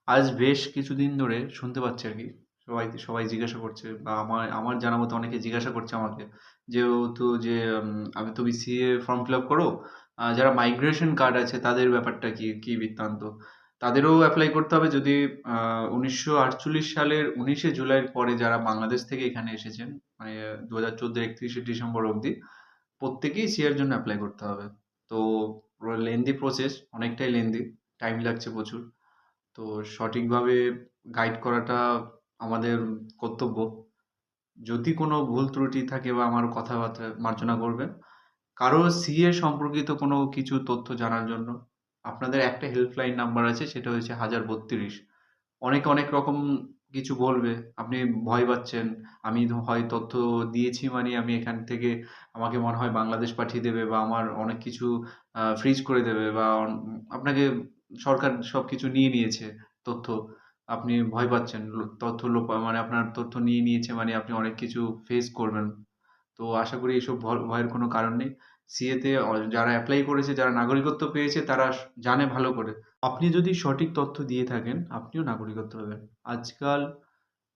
আজ বেশ কিছুদিন ধরে শুনতে পাচ্ছি আরকি। সবাই সবাই জিজ্ঞাসা করছে বা আমার আমার জানা মতো অনেকে জিজ্ঞাসা করছে আমাকে। যেহেতু যে তুমি সিএ ফর্ম ফিল আপ করো। যারা মাইগ্রেশন কার্ড আছে তাদের ব্যাপারটা কি? কি বৃত্তান্ত? তাদেরও এপ্লাই করতে হবে যদি ১৯৪৮ সালের ১৯শে জুলাইয়ের পরে যারা বাংলাদেশ থেকে এখানে এসেছেন, মানে ২০১৪ এর ৩১শে ডিসেম্বর অবধি প্রত্যেকেই সিএ এর জন্য এপ্লাই করতে হবে। তো লেন্দি প্রসেস, অনেকটাই লেন্দি। টাইম লাগছে প্রচুর। তো সঠিকভাবে গাইড করাটা আমাদের কর্তব্য। যদি কোনো ভুল ত্রুটি থাকে বা আমার কথাবার্তা মার্জনা করবেন। কারো সিএ সম্পর্কিত কোনো কিছু তথ্য জানার জন্য আপনাদের একটা হেল্পলাইন নাম্বার আছে, সেটা হচ্ছে ১০৩২। অনেকে অনেক রকম কিছু বলবে। আপনি ভয় পাচ্ছেন। আমি হয় তথ্য দিয়েছি মানে আমি এখান থেকে আমাকে মনে হয় বাংলাদেশ পাঠিয়ে দেবে বা আমার অনেক কিছু ফ্রিজ করে দেবে বা আপনাকে সরকার সবকিছু নিয়ে নিয়েছে তথ্য। আপনি ভয় পাচ্ছেন। তথ্য মানে আপনার তথ্য নিয়ে নিয়েছে মানে আপনি অনেক কিছু ফেস করবেন। তো আশা করি এসব ভয়ের কোনো কারণ নেই। সিএ তে যারা এপ্লাই করেছে, যারা নাগরিকত্ব পেয়েছে তারা জানে ভালো করে। আপনি যদি সঠিক তথ্য দিয়ে থাকেন, আপনিও নাগরিকত্ব পাবেন। আজকাল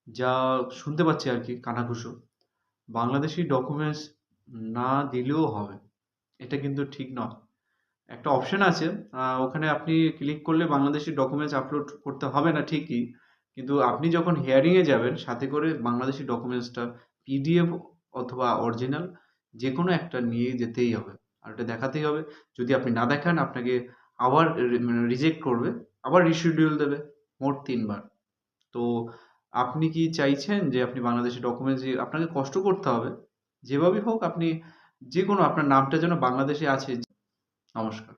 যা শুনতে পাচ্ছি আরকি কানাঘুষো, বাংলাদেশী ডকুমেন্টস না দিলেও হবে। এটা কিন্তু ঠিক নয়। একটা অপশন আছে, ওখানে আপনি ক্লিক করলে বাংলাদেশী ডকুমেন্টস আপলোড করতে হবে না ঠিকই। কিন্তু আপনি যখন হিয়ারিং এ যাবেন, সাথে করে বাংলাদেশী ডকুমেন্টসটা পিডিএফ অথবা অরিজিনাল যেকোনো একটা নিয়ে যেতেই হবে। আর ওটা দেখাতেই হবে। যদি আপনি না দেখান আপনাকে আবার রিজেক্ট করবে, আবার রিশিডিউল দেবে। মোট ৩ বার। তো আপনি কি চাইছেন যে আপনি বাংলাদেশী ডকুমেন্টস দিয়ে আপনাকে কষ্ট করতে হবে। যেভাবেই হোক আপনি যেকোনো আপনার নামটা যেন বাংলাদেশে আছে। নমস্কার।